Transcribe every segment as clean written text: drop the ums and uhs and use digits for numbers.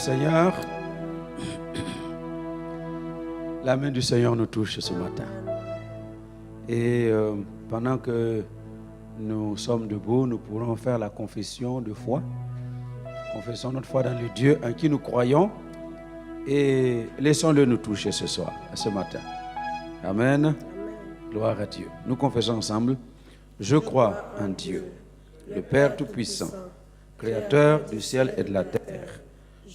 Seigneur, la main du Seigneur nous touche ce matin. Et pendant que nous sommes debout, nous pourrons faire la confession de foi. Confessons notre foi dans le Dieu en qui nous croyons et laissons-le nous toucher ce soir, ce matin. Amen. Amen. Gloire à Dieu. Nous confessons ensemble. Je crois en Dieu, le Père Tout-Puissant, Créateur du ciel et de la terre.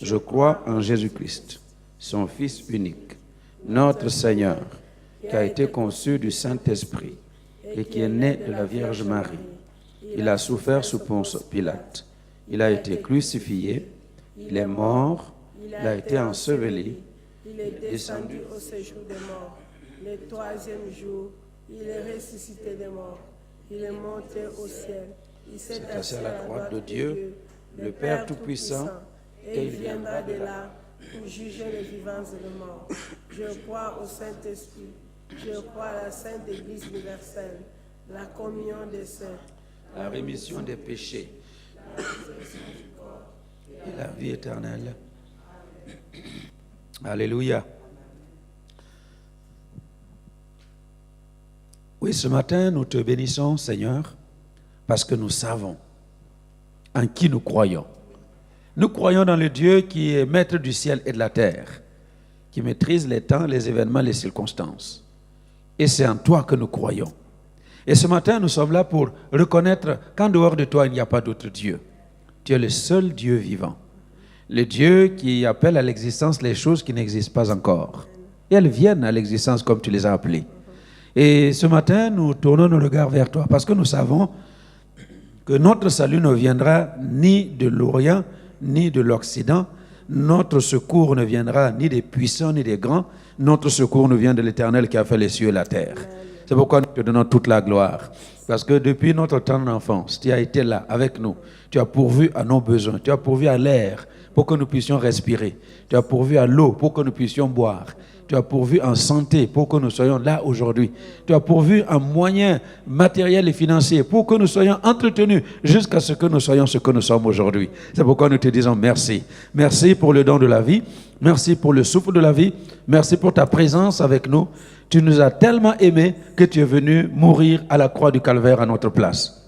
Je crois en Jésus-Christ, son Fils unique, notre Seigneur, qui a été conçu du Saint-Esprit et qui est né de la Vierge Marie. Il a souffert sous Ponce Pilate. Il a été crucifié, il est mort, il a été enseveli, il est descendu au séjour des morts. Le troisième jour, il est ressuscité des morts. Il est monté au ciel. Il s'est assis à la droite de Dieu, le Père Tout-Puissant, et il viendra de là pour juger les vivants et les morts. Je crois au Saint-Esprit. Je crois à la Sainte Église universelle, la communion des saints, la rémission des péchés, et la vie éternelle. Alléluia. Oui, ce matin, nous te bénissons, Seigneur, parce que nous savons en qui nous croyons. Nous croyons dans le Dieu qui est maître du ciel et de la terre, qui maîtrise les temps, les événements, les circonstances. Et c'est en toi que nous croyons. Et ce matin, nous sommes là pour reconnaître qu'en dehors de toi, il n'y a pas d'autre Dieu. Tu es le seul Dieu vivant. Le Dieu qui appelle à l'existence les choses qui n'existent pas encore. Et elles viennent à l'existence comme tu les as appelées. Et ce matin, nous tournons nos regards vers toi parce que nous savons que notre salut ne viendra ni de l'Orient, ni de l'Occident. Notre secours ne viendra ni des puissants, ni des grands. Notre secours nous vient de l'Éternel qui a fait les cieux et la terre. C'est pourquoi nous te donnons toute la gloire. Parce que depuis notre temps d'enfance, tu as été là avec nous. Tu as pourvu à nos besoins. Tu as pourvu à l'air pour que nous puissions respirer. Tu as pourvu à l'eau pour que nous puissions boire. Tu as pourvu en santé pour que nous soyons là aujourd'hui. Tu as pourvu en moyens matériels et financiers pour que nous soyons entretenus jusqu'à ce que nous soyons ce que nous sommes aujourd'hui. C'est pourquoi nous te disons merci. Merci pour le don de la vie. Merci pour le souffle de la vie. Merci pour ta présence avec nous. Tu nous as tellement aimés que tu es venu mourir à la croix du Calvaire à notre place.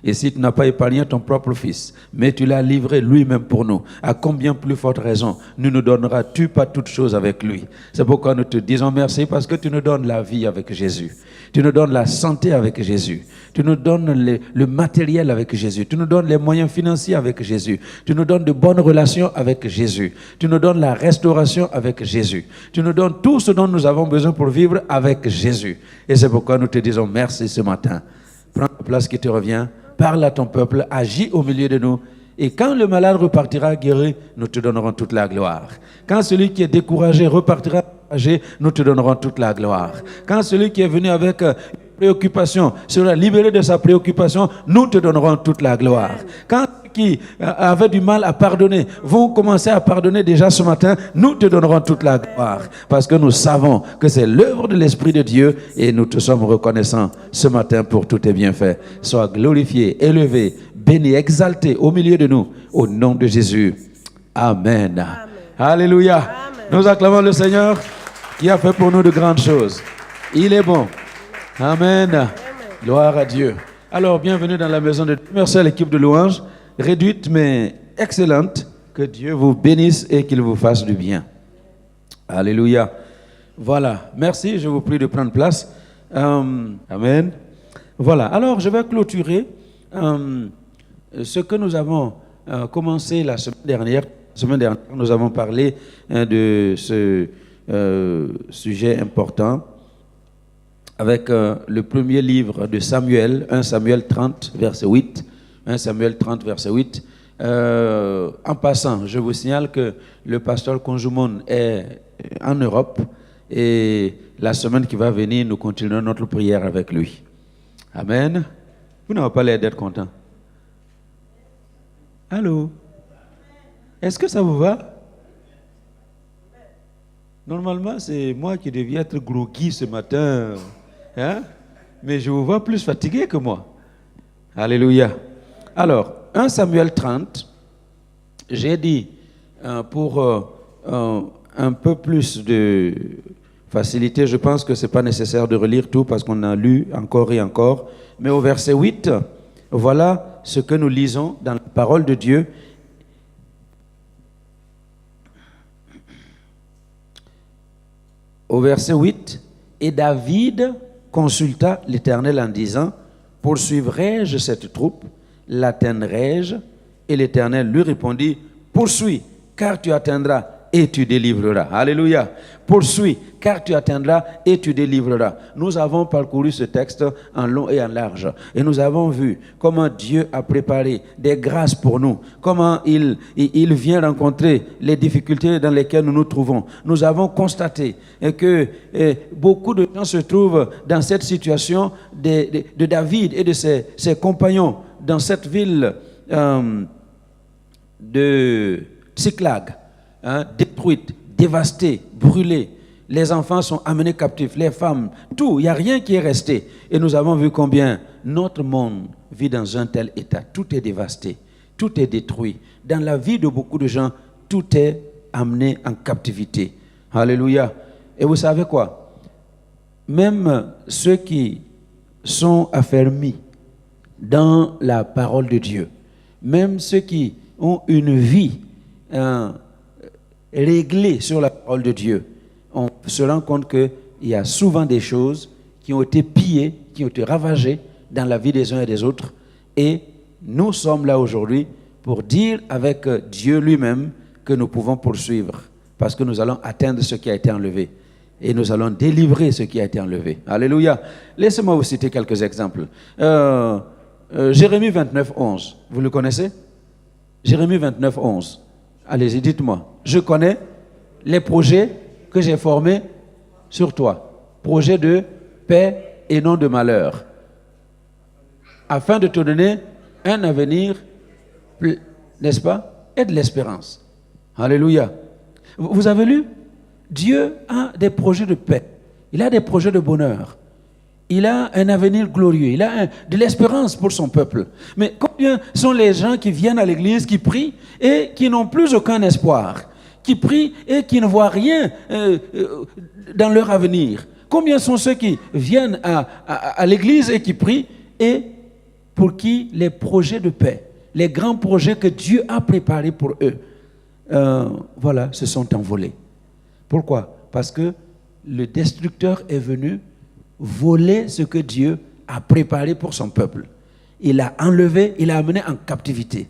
Et si tu n'as pas épargné ton propre fils, mais tu l'as livré lui-même pour nous, à combien plus forte raison ne nous donneras-tu pas toutes choses avec lui? C'est pourquoi nous te disons merci parce que tu nous donnes la vie avec Jésus. Tu nous donnes la santé avec Jésus. Tu nous donnes le matériel avec Jésus. Tu nous donnes les moyens financiers avec Jésus. Tu nous donnes de bonnes relations avec Jésus. Tu nous donnes la restauration avec Jésus. Tu nous donnes tout ce dont nous avons besoin pour vivre avec Jésus. Et c'est pourquoi nous te disons merci ce matin. Prends la place qui te revient. Parle à ton peuple, agis au milieu de nous. Et quand le malade repartira guéri, nous te donnerons toute la gloire. Quand celui qui est découragé repartira âgé, nous te donnerons toute la gloire. Quand celui qui est venu avec préoccupation sera libéré de sa préoccupation, nous te donnerons toute la gloire. Quand ceux qui avaient du mal à pardonner vont commencer à pardonner déjà ce matin, nous te donnerons toute la gloire. Parce que nous savons que c'est l'œuvre de l'Esprit de Dieu et nous te sommes reconnaissants ce matin pour tous tes bienfaits. Sois glorifié, élevé, béni, exalté au milieu de nous, au nom de Jésus. Amen. Amen. Alléluia. Amen. Nous acclamons le Seigneur qui a fait pour nous de grandes choses. Il est bon. Amen. Amen. Gloire à Dieu. Alors, bienvenue dans la maison de Dieu. Merci à l'équipe de louanges, réduite mais excellente. Que Dieu vous bénisse et qu'il vous fasse du bien. Alléluia. Voilà. Merci. Je vous prie de prendre place. Amen. Voilà. Alors, je vais clôturer ce que nous avons commencé la semaine dernière. La semaine dernière, nous avons parlé de ce sujet important avec le premier livre de Samuel, 1 Samuel 30, verset 8. 1 Samuel 30, verset 8. En passant, je vous signale que le pasteur Konjoumon est en Europe et la semaine qui va venir, nous continuerons notre prière avec lui. Amen. Vous n'avez pas l'air d'être content. Allô? Est-ce que ça vous va? Normalement, c'est moi qui devais être groggy ce matin. Hein? Mais je vous vois plus fatigué que moi. Alléluia. Alors, 1 Samuel 30, j'ai dit Pour un peu plus de facilité, je pense que ce n'est pas nécessaire de relire tout parce qu'on a lu encore et encore. Mais au verset 8, voilà ce que nous lisons dans la parole de Dieu. Au verset 8, « Et David consulta l'Éternel en disant, « Poursuivrai-je cette troupe? L'atteindrai-je » Et l'Éternel lui répondit, « Poursuis, car tu atteindras et tu délivreras. » Alléluia. Poursuis, car tu atteindras et tu délivreras. Nous avons parcouru ce texte en long et en large. Et nous avons vu comment Dieu a préparé des grâces pour nous. Comment il vient rencontrer les difficultés dans lesquelles nous nous trouvons. Nous avons constaté que beaucoup de gens se trouvent dans cette situation de David et de ses compagnons dans cette ville de Tsiklag, détruite, dévastée, brûlée. Les enfants sont amenés captifs, les femmes, tout, il n'y a rien qui est resté. Et nous avons vu combien notre monde vit dans un tel état. Tout est dévasté, tout est détruit. Dans la vie de beaucoup de gens, tout est amené en captivité. Alléluia. Et vous savez quoi? Même ceux qui sont affermis dans la parole de Dieu, même ceux qui ont une vie réglée sur la parole de Dieu, on se rend compte qu'il y a souvent des choses qui ont été pillées, qui ont été ravagées dans la vie des uns et des autres. Et nous sommes là aujourd'hui pour dire avec Dieu lui-même que nous pouvons poursuivre, parce que nous allons atteindre ce qui a été enlevé. Et nous allons délivrer ce qui a été enlevé. Alléluia. Laissez-moi vous citer quelques exemples. Jérémie 29, 11. Vous le connaissez? Jérémie 29, 11. Allez-y, dites-moi. Je connais les projets que j'ai formés sur toi. Projets de paix et non de malheur. Afin de te donner un avenir, n'est-ce pas? Et de l'espérance. Alléluia. Vous avez lu? Dieu a des projets de paix. Il a des projets de bonheur. Il a un avenir glorieux. Il a de l'espérance pour son peuple. Mais combien sont les gens qui viennent à l'église, qui prient et qui n'ont plus aucun espoir, qui prient et qui ne voient rien dans leur avenir? Combien sont ceux qui viennent à l'église et qui prient et pour qui les projets de paix, les grands projets que Dieu a préparés pour eux, voilà, se sont envolés. Pourquoi? Parce que le destructeur est venu voler ce que Dieu a préparé pour son peuple. Il a enlevé, il a amené en captivité.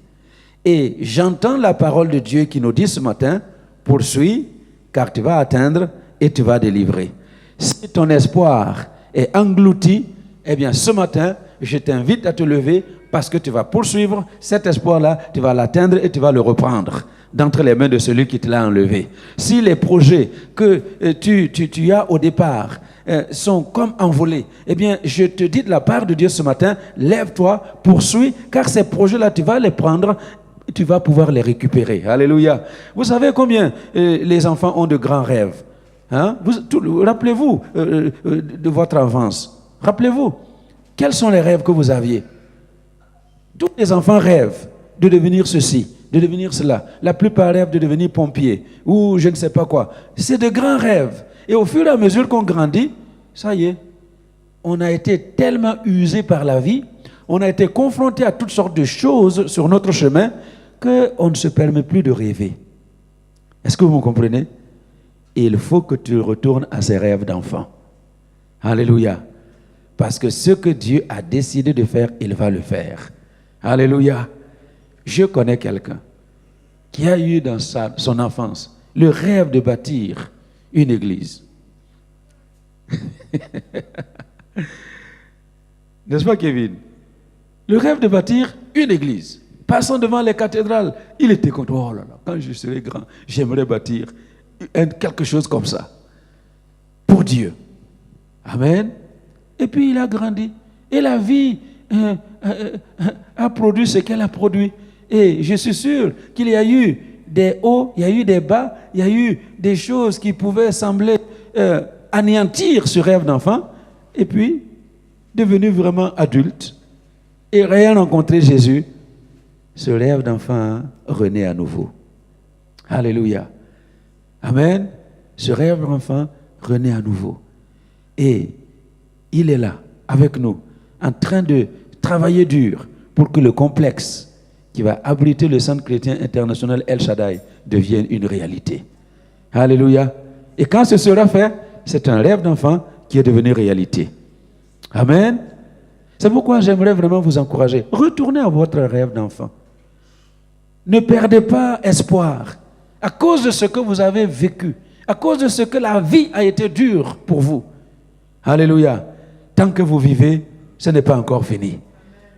Et j'entends la parole de Dieu qui nous dit ce matin, poursuis, car tu vas atteindre et tu vas délivrer. Si ton espoir est englouti, eh bien ce matin, je t'invite à te lever parce que tu vas poursuivre cet espoir-là, tu vas l'atteindre et tu vas le reprendre d'entre les mains de celui qui te l'a enlevé. Si les projets que tu as au départ sont comme envolés, eh bien, je te dis de la part de Dieu ce matin, lève-toi, poursuis, car ces projets-là, tu vas les prendre et tu vas pouvoir les récupérer. Alléluia. Vous savez combien les enfants ont de grands rêves? Hein? Rappelez-vous de votre enfance. Rappelez-vous, quels sont les rêves que vous aviez? Tous les enfants rêvent de devenir ceci, de devenir cela. La plupart rêvent de devenir pompier ou je ne sais pas quoi. C'est de grands rêves. Et au fur et à mesure qu'on grandit, ça y est, on a été tellement usé par la vie, on a été confronté à toutes sortes de choses sur notre chemin qu'on ne se permet plus de rêver. Est-ce que vous me comprenez? Et il faut que tu retournes à ces rêves d'enfant. Alléluia. Parce que ce que Dieu a décidé de faire, il va le faire. Alléluia. Je connais quelqu'un qui a eu dans son enfance le rêve de bâtir une église. N'est-ce pas, Kevin? Le rêve de bâtir une église. Passant devant les cathédrales, il était content. Oh là là, quand je serai grand, j'aimerais bâtir quelque chose comme ça. Pour Dieu. Amen. Et puis il a grandi. Et la vie a produit ce qu'elle a produit. Et je suis sûr qu'il y a eu des hauts, il y a eu des bas, il y a eu des choses qui pouvaient sembler anéantir ce rêve d'enfant. Et puis, devenu vraiment adulte, et ayant rencontré Jésus, ce rêve d'enfant renaît à nouveau. Alléluia. Amen. Ce rêve d'enfant renaît à nouveau. Et il est là, avec nous, en train de travailler dur pour que le complexe qui va abriter le Centre chrétien international El Shaddai devienne une réalité. Alléluia. Et quand ce sera fait, c'est un rêve d'enfant qui est devenu réalité. Amen. C'est pourquoi j'aimerais vraiment vous encourager. Retournez à votre rêve d'enfant. Ne perdez pas espoir. À cause de ce que vous avez vécu, à cause de ce que la vie a été dure pour vous. Alléluia. Tant que vous vivez, ce n'est pas encore fini.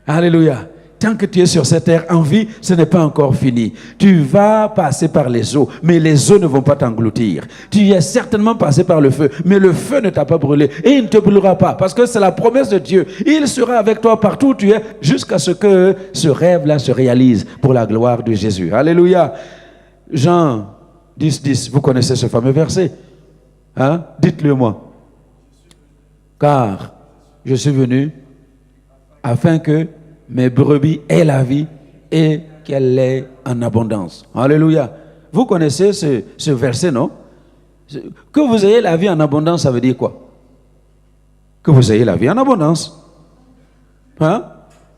Alléluia. Tant que tu es sur cette terre en vie, ce n'est pas encore fini. Tu vas passer par les eaux, mais les eaux ne vont pas t'engloutir. Tu es certainement passé par le feu, mais le feu ne t'a pas brûlé et il ne te brûlera pas parce que c'est la promesse de Dieu. Il sera avec toi partout où tu es jusqu'à ce que ce rêve-là se réalise pour la gloire de Jésus. Alléluia. Jean 10, 10, vous connaissez ce fameux verset. Hein? Dites-le moi. Car je suis venu afin que mes brebis aient la vie et qu'elle l'ait en abondance. Alléluia. Vous connaissez ce verset, non? Que vous ayez la vie en abondance, ça veut dire quoi? Que vous ayez la vie en abondance. Hein?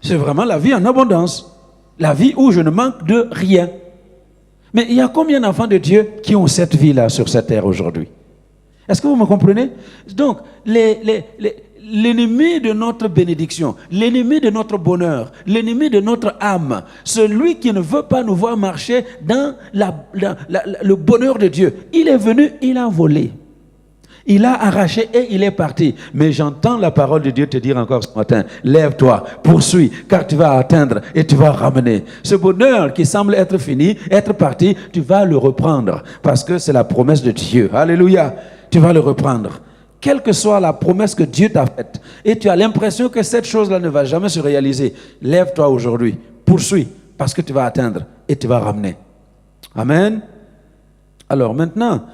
C'est vraiment la vie en abondance. La vie où je ne manque de rien. Mais il y a combien d'enfants de Dieu qui ont cette vie-là sur cette terre aujourd'hui? Est-ce que vous me comprenez? Donc, l'ennemi de notre bénédiction, l'ennemi de notre bonheur, l'ennemi de notre âme, celui qui ne veut pas nous voir marcher dans le bonheur de Dieu, il est venu, il a volé. Il a arraché et il est parti. Mais j'entends la parole de Dieu te dire encore ce matin, lève-toi, poursuis, car tu vas atteindre et tu vas ramener. Ce bonheur qui semble être fini, être parti, tu vas le reprendre parce que c'est la promesse de Dieu. Alléluia, tu vas le reprendre. Quelle que soit la promesse que Dieu t'a faite, et tu as l'impression que cette chose-là ne va jamais se réaliser, lève-toi aujourd'hui, poursuis, parce que tu vas atteindre et tu vas ramener. Amen. Alors maintenant,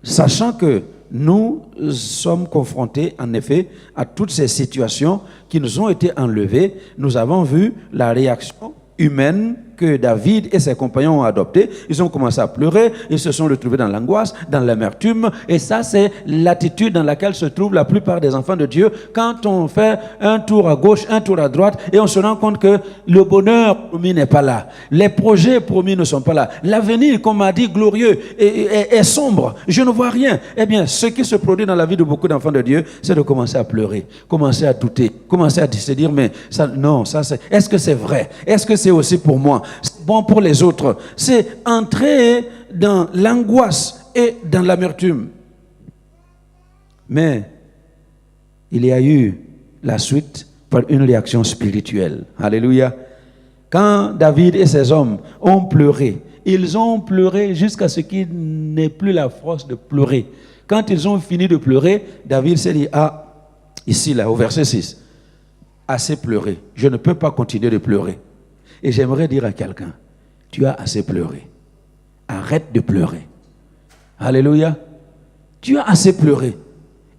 sachant que nous sommes confrontés, en effet, à toutes ces situations qui nous ont été enlevées, nous avons vu la réaction humaine que David et ses compagnons ont adoptée. Ils ont commencé à pleurer, ils se sont retrouvés dans l'angoisse, dans l'amertume, et ça c'est l'attitude dans laquelle se trouvent la plupart des enfants de Dieu quand on fait un tour à gauche, un tour à droite, et on se rend compte que le bonheur promis n'est pas là, les projets promis ne sont pas là, l'avenir, comme m'a dit, glorieux est sombre, je ne vois rien. Eh bien, ce qui se produit dans la vie de beaucoup d'enfants de Dieu, c'est de commencer à pleurer, commencer à douter, commencer à se dire, mais ça, non, ça c'est, est-ce que c'est vrai? Est-ce que c'est aussi pour moi? C'est bon pour les autres. C'est entrer dans l'angoisse et dans l'amertume. Mais il y a eu la suite par une réaction spirituelle. Alléluia. Quand David et ses hommes ont pleuré, ils ont pleuré jusqu'à ce qu'il n'ait plus la force de pleurer. Quand ils ont fini de pleurer, David s'est dit, ah, ici là, au verset 6, assez pleuré, je ne peux pas continuer de pleurer. Et j'aimerais dire à quelqu'un, tu as assez pleuré. Arrête de pleurer. Alléluia. Tu as assez pleuré.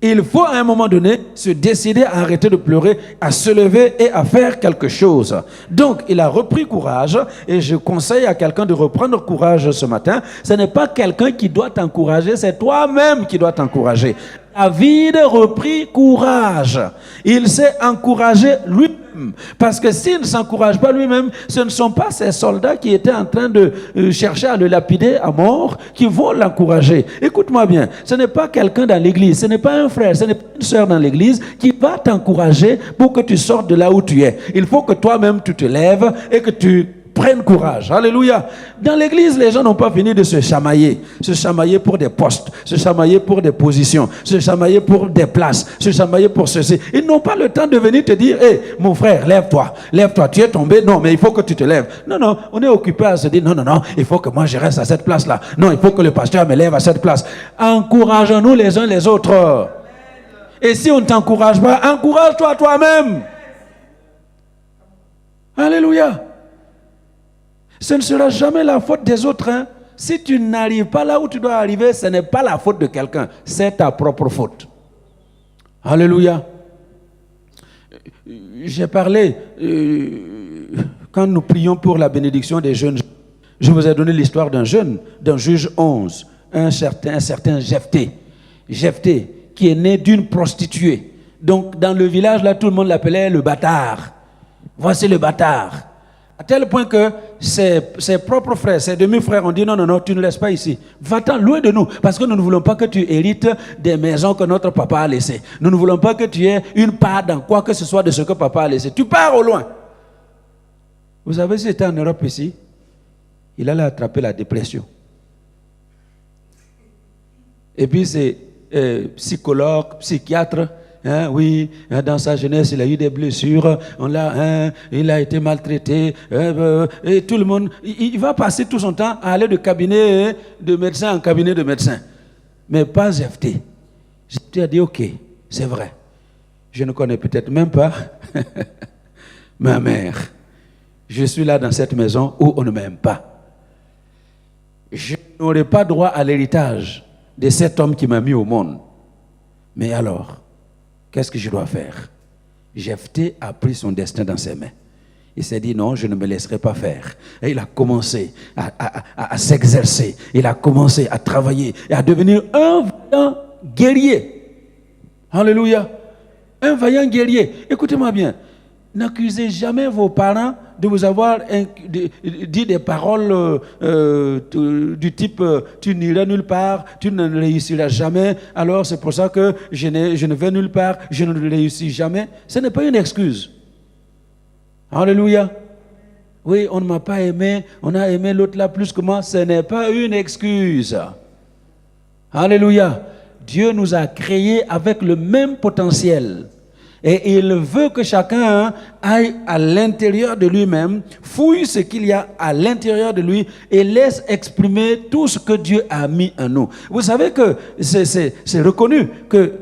Il faut à un moment donné se décider à arrêter de pleurer, à se lever et à faire quelque chose. Donc, il a repris courage et je conseille à quelqu'un de reprendre courage ce matin. Ce n'est pas quelqu'un qui doit t'encourager, c'est toi-même qui dois t'encourager. David reprit courage. Il s'est encouragé lui-même. Parce que s'il ne s'encourage pas lui-même, ce ne sont pas ces soldats qui étaient en train de chercher à le lapider à mort qui vont l'encourager. Écoute-moi bien, ce n'est pas quelqu'un dans l'église, ce n'est pas un frère, ce n'est pas une sœur dans l'église qui va t'encourager pour que tu sortes de là où tu es. Il faut que toi-même tu te lèves et que tu prennes courage. Alléluia. Dans l'église, les gens n'ont pas fini de se chamailler pour des postes, se chamailler pour des positions, se chamailler pour des places, se chamailler pour ceci. Ils n'ont pas le temps de venir te dire, hé, mon frère, lève-toi, tu es tombé. Non, mais il faut que tu te lèves. Non, on est occupé à se dire, non, il faut que moi je reste à cette place-là. Non, il faut que le pasteur me lève à cette place. Encourageons-nous les uns les autres. Et si on ne t'encourage pas, encourage-toi toi-même. Alléluia. Ce ne sera jamais la faute des autres. Hein. Si tu n'arrives pas là où tu dois arriver, ce n'est pas la faute de quelqu'un. C'est ta propre faute. Alléluia. J'ai parlé, quand nous prions pour la bénédiction des jeunes, Je vous ai donné l'histoire d'un jeune, d'un juge 11, un certain Jephthé. Jephthé, qui est né d'une prostituée. Donc, dans le village, là, tout le monde l'appelait le bâtard. Voici le bâtard. À tel point que ses propres frères, ses demi-frères ont dit non, non, non, tu ne laisses pas ici. Va-t'en loin de nous, parce que nous ne voulons pas que tu hérites des maisons que notre papa a laissées. Nous ne voulons pas que tu aies une part dans quoi que ce soit de ce que papa a laissé. Tu pars au loin. Vous savez, si c'était en Europe ici, il allait attraper la dépression. Et puis c'est psychologue, psychiatre. Hein, oui, dans sa jeunesse, il a eu des blessures, il a été maltraité, et tout le monde, il va passer tout son temps à aller de cabinet de médecin en cabinet de médecin. Mais pas Jephthé. Jephthé a dit, ok, c'est vrai. Je ne connais peut-être même pas ma mère. Je suis là dans cette maison où on ne m'aime pas. Je n'aurai pas droit à l'héritage de cet homme qui m'a mis au monde. Mais alors, qu'est-ce que je dois faire? Jephthé a pris son destin dans ses mains. Il s'est dit non, je ne me laisserai pas faire. Et il a commencé à s'exercer. Il a commencé à travailler et à devenir un vaillant guerrier. Alléluia. Un vaillant guerrier. Écoutez-moi bien. N'accusez jamais vos parents de vous avoir dit des paroles du type tu n'iras nulle part, tu ne réussiras jamais, alors c'est pour ça que je ne vais nulle part, je ne réussis jamais. Ce n'est pas une excuse. Alléluia. Oui, on ne m'a pas aimé, on a aimé l'autre là plus que moi, ce n'est pas une excuse. Alléluia. Dieu nous a créés avec le même potentiel. Et il veut que chacun aille à l'intérieur de lui-même, fouille ce qu'il y a à l'intérieur de lui et laisse exprimer tout ce que Dieu a mis en nous. Vous savez que c'est reconnu que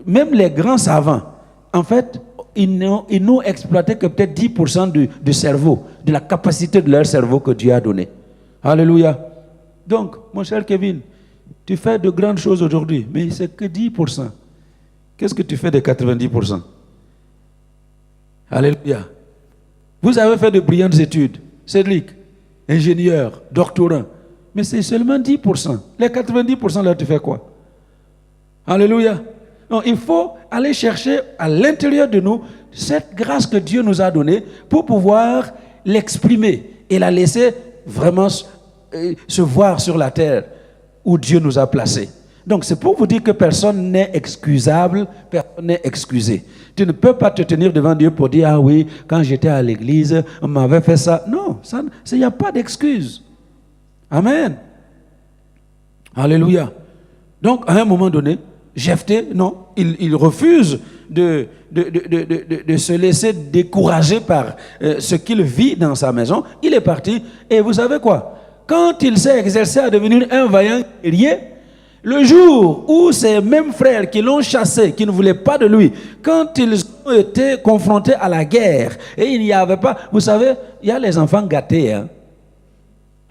même les grands savants, en fait, ils n'ont exploité que peut-être 10% du cerveau, de la capacité de leur cerveau que Dieu a donné. Alléluia. Donc, mon cher Kevin, tu fais de grandes choses aujourd'hui, mais c'est que 10%. Qu'est-ce que tu fais de 90%? Alléluia. Vous avez fait de brillantes études. Cédric, ingénieur, doctorant. Mais c'est seulement 10%. Les 90% là, tu fais quoi? Alléluia. Donc, il faut aller chercher à l'intérieur de nous cette grâce que Dieu nous a donnée pour pouvoir l'exprimer et la laisser vraiment se voir sur la terre où Dieu nous a placés. Donc, c'est pour vous dire que personne n'est excusable, personne n'est excusé. Tu ne peux pas te tenir devant Dieu pour dire, ah oui, quand j'étais à l'église, on m'avait fait ça. Non, il n'y a pas d'excuse. Amen. Alléluia. Donc, à un moment donné, Jephthé, non, il refuse de se laisser décourager par ce qu'il vit dans sa maison. Il est parti. Et vous savez quoi? Quand il s'est exercé à devenir un vaillant guerrier, le jour où ces mêmes frères qui l'ont chassé, qui ne voulaient pas de lui, quand ils ont été confrontés à la guerre, et il n'y avait pas... Vous savez, il y a les enfants gâtés.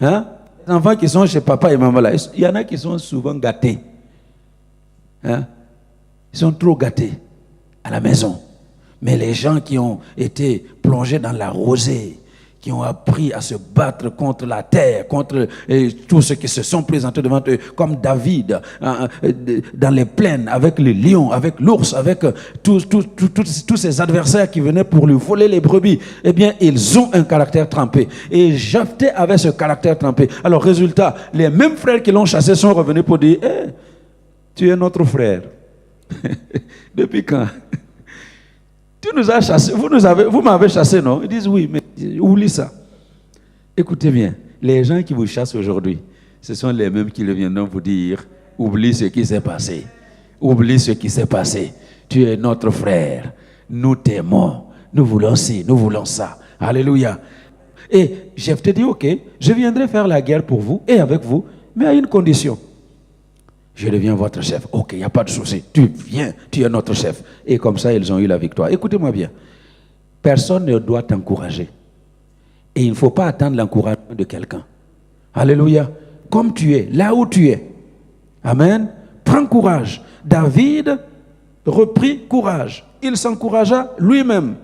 Hein? Les enfants qui sont chez papa et maman là, il y en a qui sont souvent gâtés. Hein? Ils sont trop gâtés à la maison. Mais les gens qui ont été plongés dans la rosée, qui ont appris à se battre contre la terre, contre tous ceux qui se sont présentés devant eux, comme David, dans les plaines, avec le lion, avec l'ours, avec tous ces adversaires qui venaient pour lui voler les brebis, eh bien, ils ont un caractère trempé. Et Jephthé avait ce caractère trempé. Alors, résultat, les mêmes frères qui l'ont chassé sont revenus pour dire, hey, tu es notre frère. Depuis quand? Tu nous as chassés, vous m'avez chassé, non? Ils disent oui, mais oublie ça. Écoutez bien, les gens qui vous chassent aujourd'hui, ce sont les mêmes qui viendront vous dire, oublie ce qui s'est passé. Oublie ce qui s'est passé. Tu es notre frère. Nous t'aimons. Nous voulons ci, nous voulons ça. Alléluia. Et Jephthé dit, ok, je viendrai faire la guerre pour vous et avec vous, mais à une condition. Je deviens votre chef. Ok, il n'y a pas de souci. Tu viens, tu es notre chef. Et comme ça, ils ont eu la victoire. Écoutez-moi bien. Personne ne doit t'encourager. Et il ne faut pas attendre l'encouragement de quelqu'un. Alléluia. Comme tu es, là où tu es. Amen. Prends courage. David reprit courage. Il s'encouragea lui-même.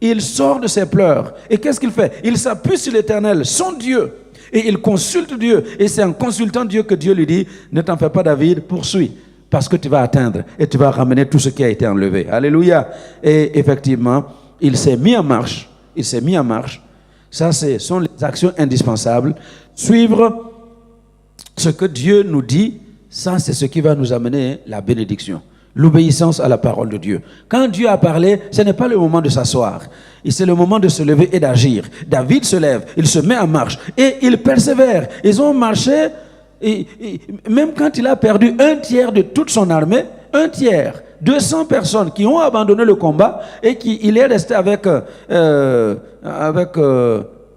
Il sort de ses pleurs. Et qu'est-ce qu'il fait? Il s'appuie sur l'Éternel, son Dieu. Et il consulte Dieu. Et c'est en consultant Dieu que Dieu lui dit, ne t'en fais pas David, poursuis. Parce que tu vas atteindre et tu vas ramener tout ce qui a été enlevé. Alléluia. Et effectivement, il s'est mis en marche. Il s'est mis en marche. Ça, ce sont les actions indispensables. Suivre ce que Dieu nous dit, ça, c'est ce qui va nous amener la bénédiction. L'obéissance à la parole de Dieu. Quand Dieu a parlé, ce n'est pas le moment de s'asseoir. C'est le moment de se lever et d'agir. David se lève, il se met en marche et il persévère. Ils ont marché, et même quand il a perdu un tiers de toute son armée, un tiers, 200 personnes qui ont abandonné le combat et il est resté avec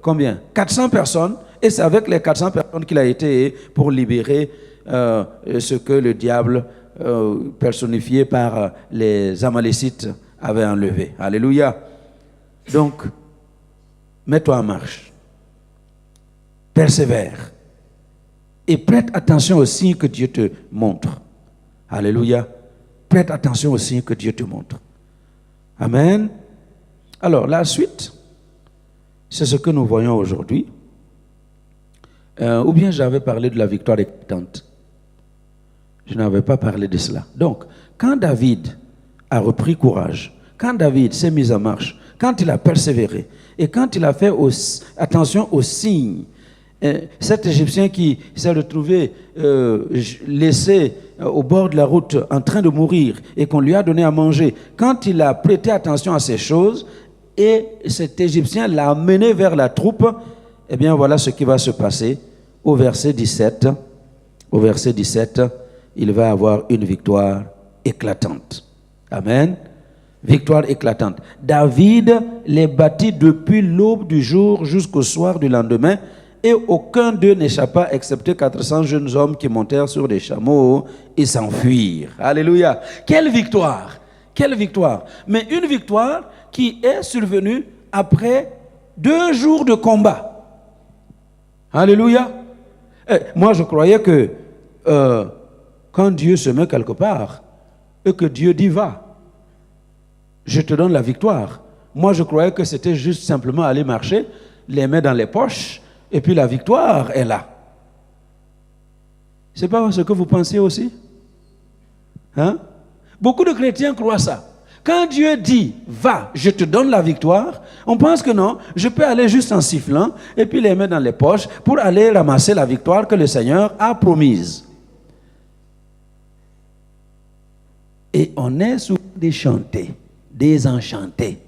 combien 400 personnes. Et c'est avec les 400 personnes qu'il a été pour libérer ce que le diable personnifié par les Amalécites avait enlevé. Alléluia. Donc, mets-toi en marche. Persévère. Et prête attention aux signes que Dieu te montre. Alléluia. Prête attention aux signes que Dieu te montre. Amen. Alors, la suite, c'est ce que nous voyons aujourd'hui. Ou bien j'avais parlé de la victoire éclatante. Je n'avais pas parlé de cela. Donc, quand David a repris courage, quand David s'est mis en marche, quand il a persévéré, et quand il a fait attention aux signes, cet Égyptien qui s'est retrouvé laissé au bord de la route en train de mourir et qu'on lui a donné à manger, quand il a prêté attention à ces choses, et cet Égyptien l'a mené vers la troupe, eh bien voilà ce qui va se passer au verset 17. Au verset 17, il va avoir une victoire éclatante. Amen. Victoire éclatante. David les battit depuis l'aube du jour jusqu'au soir du lendemain, et aucun d'eux n'échappa excepté 400 jeunes hommes qui montèrent sur des chameaux et s'enfuirent. Alléluia. Quelle victoire! Quelle victoire! Mais une victoire qui est survenue après 2 jours de combat. Alléluia. Moi, je croyais que quand Dieu se met quelque part et que Dieu dit va, je te donne la victoire. Moi, je croyais que c'était juste simplement aller marcher, les mains dans les poches, et puis la victoire est là. C'est pas ce que vous pensez aussi? Hein? Beaucoup de chrétiens croient ça. Quand Dieu dit va, je te donne la victoire, on pense que non, je peux aller juste en sifflant et puis les mains dans les poches pour aller ramasser la victoire que le Seigneur a promise. Et on est souvent déchanté, désenchanté.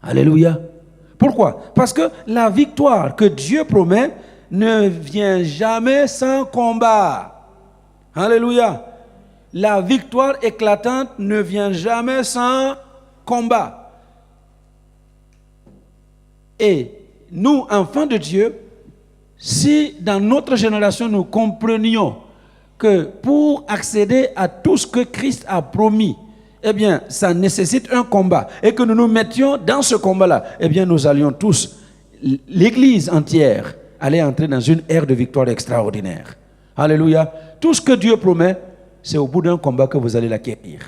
Alléluia. Pourquoi? Parce que la victoire que Dieu promet ne vient jamais sans combat. Alléluia. La victoire éclatante ne vient jamais sans combat. Et nous, enfants de Dieu, si dans notre génération nous comprenions que pour accéder à tout ce que Christ a promis, eh bien, ça nécessite un combat, et que nous nous mettions dans ce combat-là, eh bien, nous allions tous, l'Église entière, aller entrer dans une ère de victoire extraordinaire. Alléluia. Tout ce que Dieu promet, c'est au bout d'un combat que vous allez l'acquérir.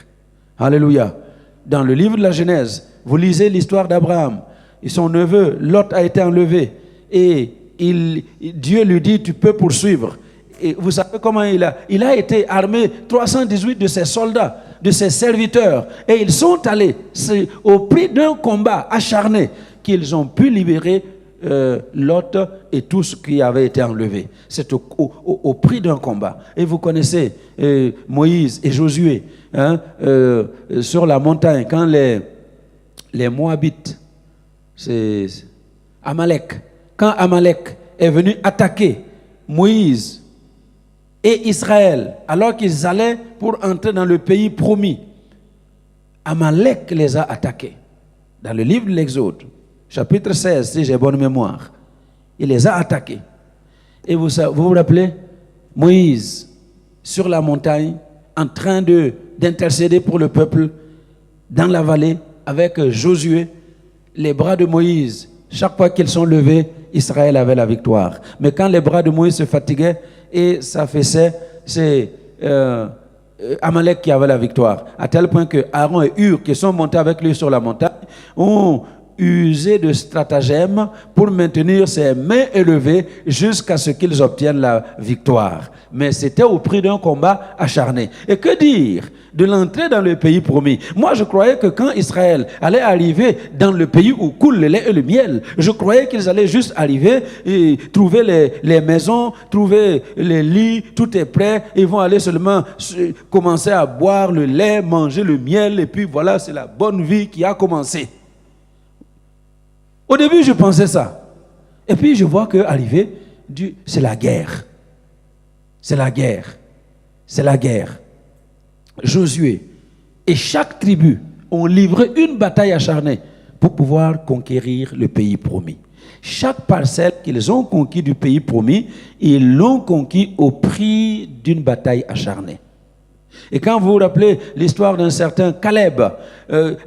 Alléluia. Dans le livre de la Genèse, vous lisez l'histoire d'Abraham. Et son neveu, Lot, a été enlevé. Et Dieu lui dit, tu peux poursuivre. Et vous savez comment il a été armé, 318 de ses soldats, de ses serviteurs. Et ils sont allés, c'est au prix d'un combat acharné, qu'ils ont pu libérer Lot et tout ce qui avait été enlevé. C'est au prix d'un combat. Et vous connaissez Moïse et Josué hein, sur la montagne, quand les Moabites, c'est Amalek, quand Amalek est venu attaquer Moïse et Israël, alors qu'ils allaient pour entrer dans le pays promis, Amalek les a attaqués. Dans le livre de l'Exode, chapitre 16, si j'ai bonne mémoire, il les a attaqués. Et vous vous rappelez, Moïse, sur la montagne, en train d'intercéder pour le peuple, dans la vallée, avec Josué, les bras de Moïse, chaque fois qu'ils sont levés, Israël avait la victoire. Mais quand les bras de Moïse se fatiguaient et s'affaissaient, c'est Amalek qui avait la victoire. À tel point que Aaron et Hur, qui sont montés avec lui sur la montagne, ont user de stratagèmes pour maintenir ses mains élevées jusqu'à ce qu'ils obtiennent la victoire. Mais c'était au prix d'un combat acharné. Et que dire de l'entrée dans le pays promis? Moi, je croyais que quand Israël allait arriver dans le pays où coule le lait et le miel, je croyais qu'ils allaient juste arriver et trouver les maisons, trouver les lits, tout est prêt. Ils vont aller seulement commencer à boire le lait, manger le miel, et puis voilà, c'est la bonne vie qui a commencé. Au début, je pensais ça. Et puis, je vois qu'arriver, c'est la guerre. C'est la guerre. C'est la guerre. Josué et chaque tribu ont livré une bataille acharnée pour pouvoir conquérir le pays promis. Chaque parcelle qu'ils ont conquis du pays promis, ils l'ont conquis au prix d'une bataille acharnée. Et quand vous vous rappelez l'histoire d'un certain Caleb,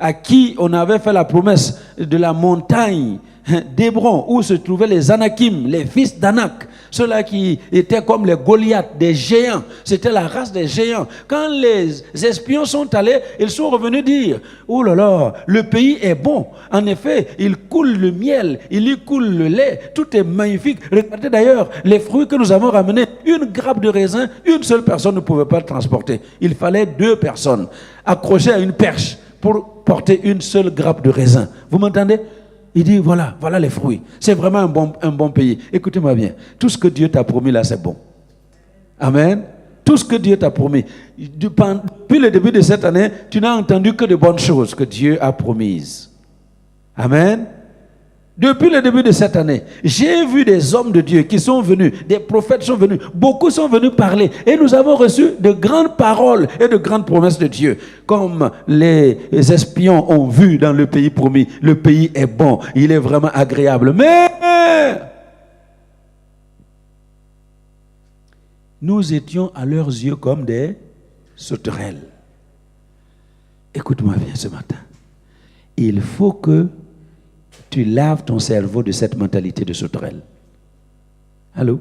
à qui on avait fait la promesse de la montagne d'Hébron, où se trouvaient les Anakim, les fils d'Anak, ceux-là qui étaient comme les Goliaths, des géants, c'était la race des géants. Quand les espions sont allés, ils sont revenus dire, oh là là, le pays est bon, en effet, il coule le miel, il y coule le lait, tout est magnifique. Regardez d'ailleurs les fruits que nous avons ramenés, une grappe de raisin, une seule personne ne pouvait pas le transporter. Il fallait 2 personnes accrochées à une perche pour porter une seule grappe de raisin. Vous m'entendez? Il dit, voilà les fruits. C'est vraiment un bon pays. Écoutez-moi bien. Tout ce que Dieu t'a promis là, c'est bon. Amen. Tout ce que Dieu t'a promis. Depuis le début de cette année, tu n'as entendu que de bonnes choses que Dieu a promises. Amen. Depuis le début de cette année, j'ai vu des hommes de Dieu qui sont venus, des prophètes sont venus, beaucoup sont venus parler et nous avons reçu de grandes paroles et de grandes promesses de Dieu. Comme les espions ont vu dans le pays promis, le pays est bon, il est vraiment agréable. Mais nous étions à leurs yeux comme des sauterelles. Écoute-moi bien ce matin. Il faut que tu laves ton cerveau de cette mentalité de sauterelle. Allô?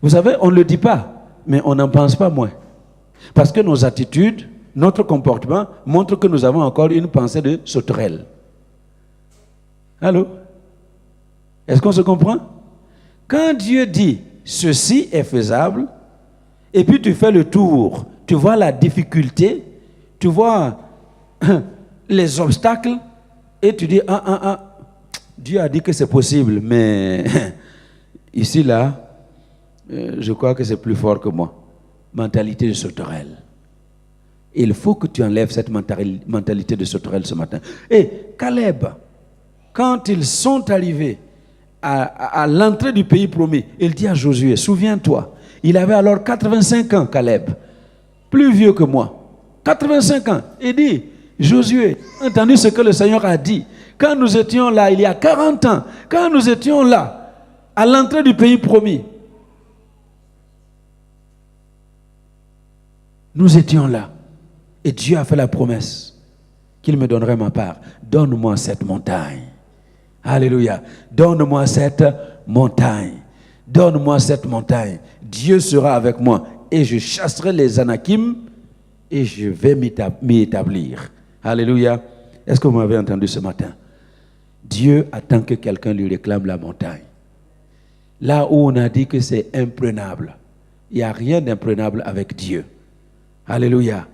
Vous savez, on ne le dit pas, mais on n'en pense pas moins. Parce que nos attitudes, notre comportement montrent que nous avons encore une pensée de sauterelle. Allô? Est-ce qu'on se comprend? Quand Dieu dit, ceci est faisable, et puis tu fais le tour, tu vois la difficulté, tu vois les obstacles, et tu dis, Dieu a dit que c'est possible, mais ici, là, je crois que c'est plus fort que moi. Mentalité de sauterelle. Il faut que tu enlèves cette mentalité de sauterelle ce matin. Et Caleb, quand ils sont arrivés à l'entrée du pays promis, il dit à Josué, souviens-toi, il avait alors 85 ans, Caleb, plus vieux que moi. 85 ans. Il dit, Josué, entendu ce que le Seigneur a dit. Quand nous étions là, il y a 40 ans, quand nous étions là, à l'entrée du pays promis, nous étions là. Et Dieu a fait la promesse qu'il me donnerait ma part. Donne-moi cette montagne. Alléluia. Donne-moi cette montagne. Donne-moi cette montagne. Dieu sera avec moi. Et je chasserai les Anakim et je vais m'y établir. Alléluia. Est-ce que vous m'avez entendu ce matin? Dieu attend que quelqu'un lui réclame la montagne. Là où on a dit que c'est imprenable, il n'y a rien d'imprenable avec Dieu. Alléluia.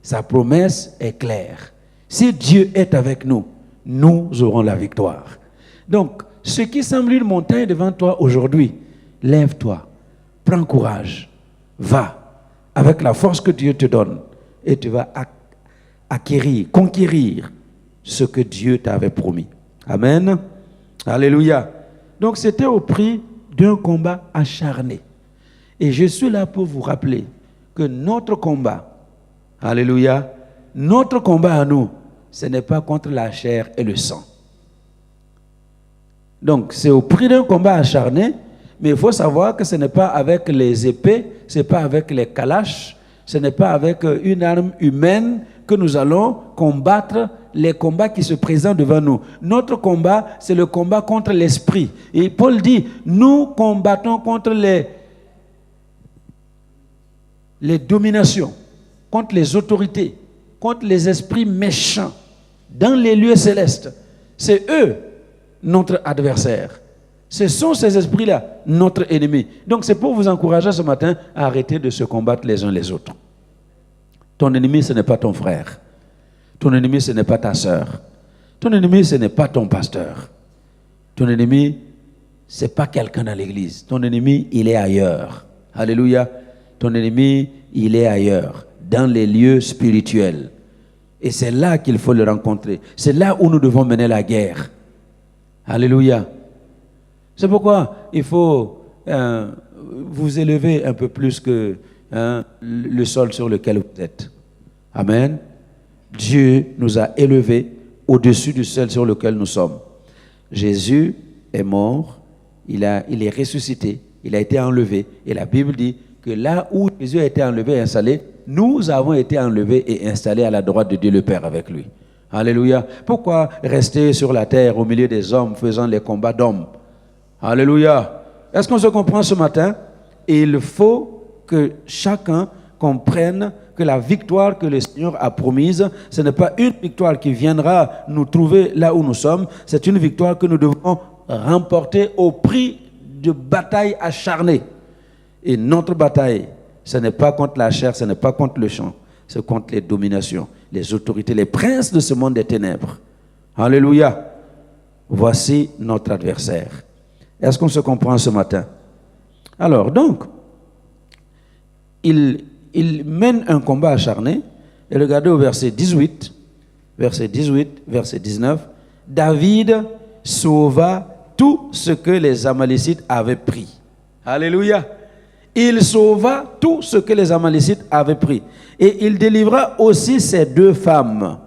Sa promesse est claire. Si Dieu est avec nous, nous aurons la victoire. Donc, ce qui semble une montagne devant toi aujourd'hui, lève-toi, prends courage, va avec la force que Dieu te donne et tu vas conquérir ce que Dieu t'avait promis. Amen. Alléluia. Donc c'était au prix d'un combat acharné. Et je suis là pour vous rappeler que notre combat, alléluia, notre combat à nous, ce n'est pas contre la chair et le sang. Donc c'est au prix d'un combat acharné, mais il faut savoir que ce n'est pas avec les épées, ce n'est pas avec les kalash, ce n'est pas avec une arme humaine que nous allons combattre les combats qui se présentent devant nous. Notre combat, c'est le combat contre l'esprit. Et Paul dit, nous combattons contre les dominations, contre les autorités, contre les esprits méchants dans les lieux célestes. C'est eux, notre adversaire. Ce sont ces esprits-là, notre ennemi. Donc c'est pour vous encourager ce matin à arrêter de se combattre les uns les autres. Ton ennemi, ce n'est pas ton frère. Ton ennemi, ce n'est pas ta sœur. Ton ennemi, ce n'est pas ton pasteur. Ton ennemi, ce n'est pas quelqu'un dans l'église. Ton ennemi, il est ailleurs. Alléluia. Ton ennemi, il est ailleurs, dans les lieux spirituels. Et c'est là qu'il faut le rencontrer. C'est là où nous devons mener la guerre. Alléluia. C'est pourquoi il faut vous élever un peu plus que le sol sur lequel vous êtes. Amen. Dieu nous a élevés au-dessus du sol sur lequel nous sommes. Jésus est mort, il est ressuscité, il a été enlevé. Et la Bible dit que là où Jésus a été enlevé et installé, nous avons été enlevés et installés à la droite de Dieu le Père avec lui. Alléluia. Pourquoi rester sur la terre au milieu des hommes faisant les combats d'hommes? Alléluia. Est-ce qu'on se comprend ce matin? Et il faut que chacun comprenne que la victoire que le Seigneur a promise, ce n'est pas une victoire qui viendra nous trouver là où nous sommes, c'est une victoire que nous devons remporter au prix de batailles acharnées. Et notre bataille, ce n'est pas contre la chair, ce n'est pas contre le sang, c'est contre les dominations, les autorités, les princes de ce monde des ténèbres. Alléluia. Voici notre adversaire. Est-ce qu'on se comprend ce matin? Alors, donc, il mène un combat acharné. Et regardez au verset 18, verset 19. David sauva tout ce que les Amalécites avaient pris. Alléluia. Il sauva tout ce que les Amalécites avaient pris. Et il délivra aussi ses 2 femmes.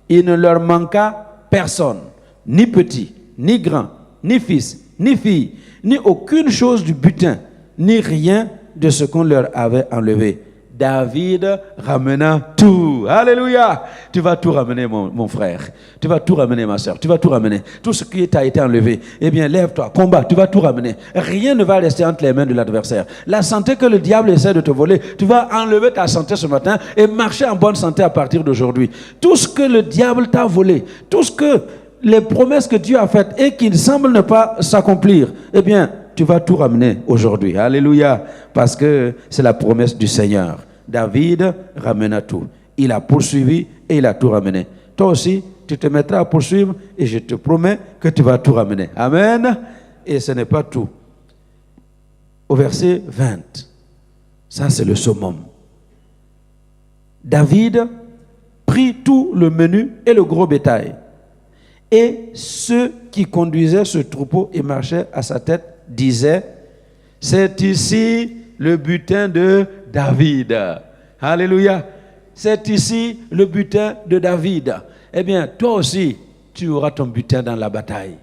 Il ne leur manqua personne, ni petit, ni grand, ni fils, ni fille, ni aucune chose du butin, ni rien de ce qu'on leur avait enlevé. David ramena tout. Alléluia. Tu vas tout ramener, mon frère. Tu vas tout ramener, ma soeur. Tu vas tout ramener. Tout ce qui t'a été enlevé. Eh bien, lève-toi, combat. Tu vas tout ramener. Rien ne va rester entre les mains de l'adversaire. La santé que le diable essaie de te voler, tu vas enlever ta santé ce matin et marcher en bonne santé à partir d'aujourd'hui. Tout ce que le diable t'a volé, tout ce que les promesses que Dieu a faites et qui semblent ne pas s'accomplir, eh bien, tu vas tout ramener aujourd'hui. Alléluia. Parce que c'est la promesse du Seigneur. David ramena tout. Il a poursuivi et il a tout ramené. Toi aussi, tu te mettras à poursuivre et je te promets que tu vas tout ramener. Amen. Et ce n'est pas tout. Au verset 20, ça c'est le summum. David prit tout le menu et le gros bétail. Et ceux qui conduisaient ce troupeau et marchaient à sa tête disaient, c'est ici le butin de David. Alléluia. C'est ici le butin de David. Eh bien, toi aussi, tu auras ton butin dans la bataille.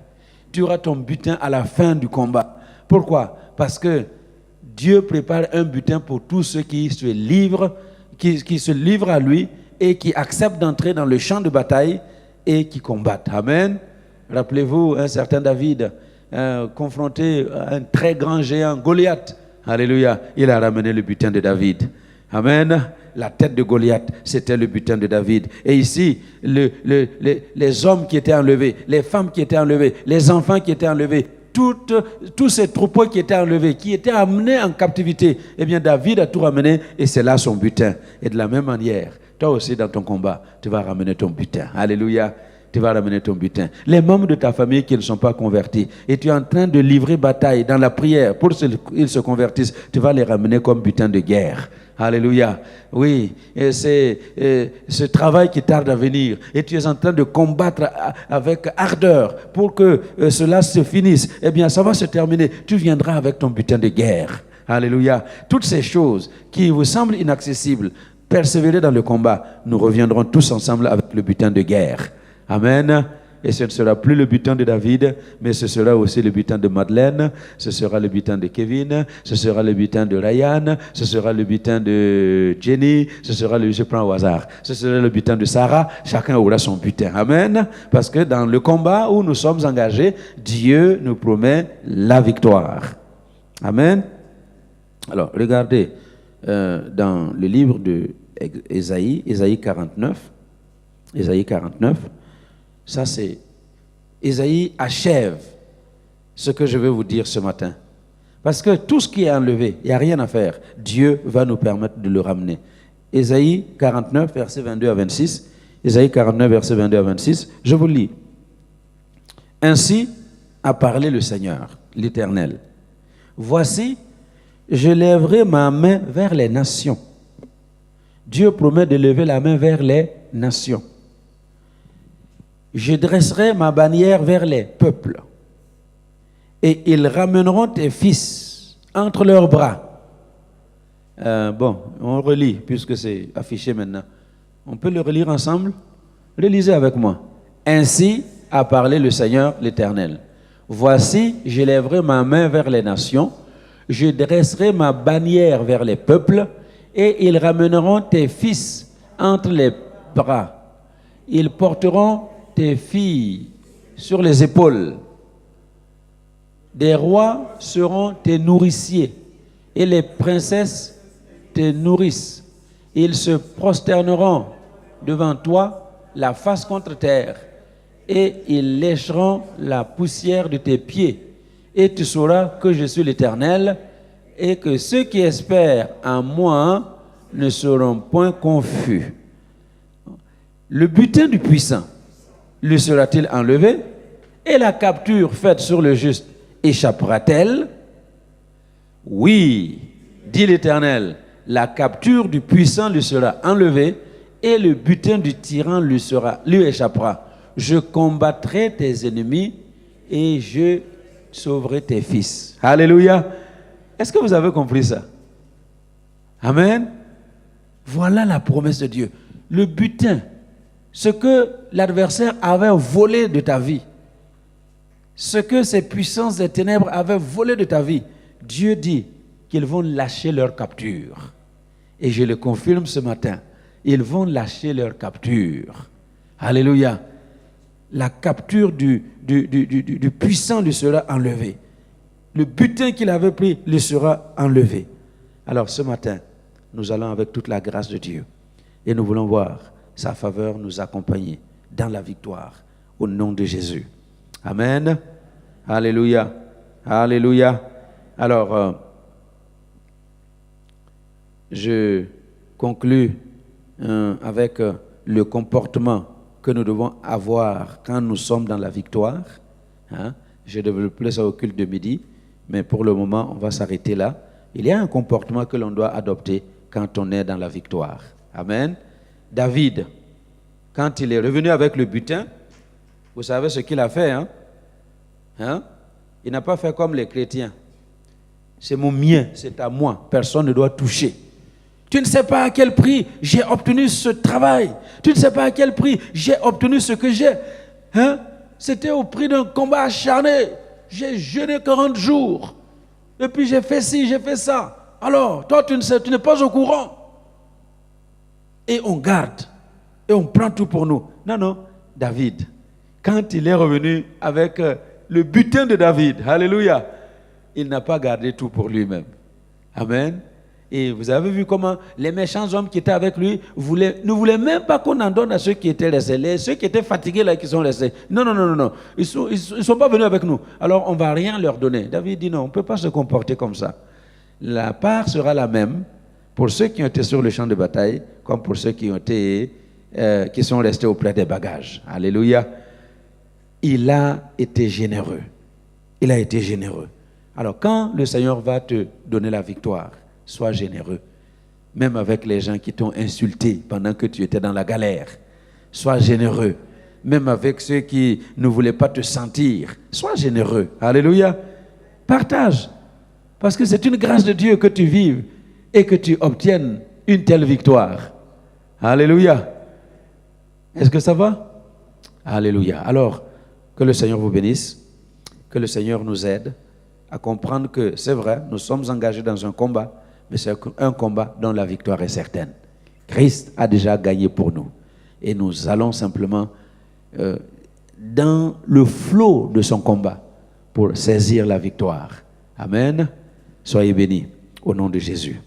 Tu auras ton butin à la fin du combat. Pourquoi? Parce que Dieu prépare un butin pour tous ceux qui se livrent, qui se livrent à lui et qui acceptent d'entrer dans le champ de bataille et qui combattent. Amen. Rappelez-vous, un certain David, confronté à un très grand géant, Goliath. Alléluia. Il a ramené le butin de David. Amen. La tête de Goliath, c'était le butin de David. Et ici, les hommes qui étaient enlevés, les femmes qui étaient enlevées, les enfants qui étaient enlevés, tous ces troupeaux qui étaient enlevés, qui étaient amenés en captivité, eh bien David a tout ramené et c'est là son butin. Et de la même manière, toi aussi dans ton combat, tu vas ramener ton butin. Alléluia. Tu vas ramener ton butin. Les membres de ta famille qui ne sont pas convertis et tu es en train de livrer bataille dans la prière pour qu'ils se convertissent, tu vas les ramener comme butin de guerre. Alléluia. Oui, et c'est ce travail qui tarde à venir et tu es en train de combattre avec ardeur pour que cela se finisse. Eh bien, ça va se terminer. Tu viendras avec ton butin de guerre. Alléluia. Toutes ces choses qui vous semblent inaccessibles, persévérez dans le combat. Nous reviendrons tous ensemble avec le butin de guerre. Amen. Et ce ne sera plus le butin de David, mais ce sera aussi le butin de Madeleine, ce sera le butin de Kevin, ce sera le butin de Ryan, ce sera le butin de Jenny, ce sera je prends au hasard, ce sera le butin de Sarah. Chacun aura son butin. Amen. Parce que dans le combat où nous sommes engagés, Dieu nous promet la victoire. Amen. Alors, regardez dans le livre de Ésaïe 49, Ésaïe 49, ça c'est Isaïe achève ce que je vais vous dire ce matin. Parce que tout ce qui est enlevé, il n'y a rien à faire. Dieu va nous permettre de le ramener. Isaïe 49, versets 22 à 26. Isaïe 49, versets 22 à 26. Je vous lis. Ainsi a parlé le Seigneur, l'Éternel. Voici, je lèverai ma main vers les nations. Dieu promet de lever la main vers les nations. Je dresserai ma bannière vers les peuples. Et ils ramèneront tes fils entre leurs bras. On relit, puisque c'est affiché maintenant. On peut le relire ensemble? Relisez avec moi. Ainsi a parlé le Seigneur l'Éternel. Voici, je lèverai ma main vers les nations, je dresserai ma bannière vers les peuples, et ils ramèneront tes fils entre les bras. Ils porteront tes filles sur les épaules. Des rois seront tes nourriciers, et les princesses te nourrissent. Ils se prosterneront devant toi, la face contre terre, et ils lécheront la poussière de tes pieds. Et tu sauras que je suis l'Éternel, et que ceux qui espèrent en moi ne seront point confus. Le butin du puissant lui sera-t-il enlevé? Et la capture faite sur le juste échappera-t-elle? Oui, dit l'Éternel, la capture du puissant lui sera enlevée, et le butin du tyran lui échappera. Je combattrai tes ennemis et je sauverai tes fils. Alléluia. Est-ce que vous avez compris ça? Amen. Voilà la promesse de Dieu. Le butin, ce que l'adversaire avait volé de ta vie, ce que ces puissances des ténèbres avaient volé de ta vie, Dieu dit qu'ils vont lâcher leur capture. Et je le confirme ce matin, ils vont lâcher leur capture. Alléluia. La capture du puissant lui sera enlevée. Le butin qu'il avait pris lui sera enlevé. Alors ce matin, nous allons avec toute la grâce de Dieu et nous voulons voir sa faveur nous accompagner dans la victoire au nom de Jésus. Amen. Alléluia. Alléluia. Alors, je conclus avec le comportement que nous devons avoir quand nous sommes dans la victoire. Je développerai ça au culte de midi, mais pour le moment, on va s'arrêter là. Il y a un comportement que l'on doit adopter quand on est dans la victoire. Amen. David, quand il est revenu avec le butin, vous savez ce qu'il a fait, Il n'a pas fait comme les chrétiens. C'est mon mien, c'est à moi, personne ne doit toucher. Tu ne sais pas à quel prix j'ai obtenu ce travail. Tu ne sais pas à quel prix j'ai obtenu ce que j'ai. C'était au prix d'un combat acharné. J'ai jeûné 40 jours. Et puis j'ai fait ci, j'ai fait ça. Alors, toi, tu n'es pas au courant. Et on garde. Et on prend tout pour nous. Non. David, quand il est revenu avec le butin de David, alléluia, il n'a pas gardé tout pour lui-même. Amen. Et vous avez vu comment les méchants hommes qui étaient avec lui ne voulaient même pas qu'on en donne à ceux qui étaient restés. Ceux qui étaient fatigués là, qui sont restés. Non. Ils sont pas venus avec nous. Alors on ne va rien leur donner. David dit non, on ne peut pas se comporter comme ça. La part sera la même pour ceux qui ont été sur le champ de bataille comme pour ceux qui sont restés auprès des bagages. Alléluia. Il a été généreux. Il a été généreux. Alors quand le Seigneur va te donner la victoire, sois généreux, même avec les gens qui t'ont insulté pendant que tu étais dans la galère. Sois généreux, même avec ceux qui ne voulaient pas te sentir. Sois généreux. Alléluia. Partage. Parce que c'est une grâce de Dieu que tu vives et que tu obtiennes une telle victoire. Alléluia. Est-ce que ça va? Alléluia. Alors, que le Seigneur vous bénisse, que le Seigneur nous aide à comprendre que c'est vrai, nous sommes engagés dans un combat, mais c'est un combat dont la victoire est certaine. Christ a déjà gagné pour nous. Et nous allons simplement dans le flot de son combat pour saisir la victoire. Amen. Soyez bénis au nom de Jésus.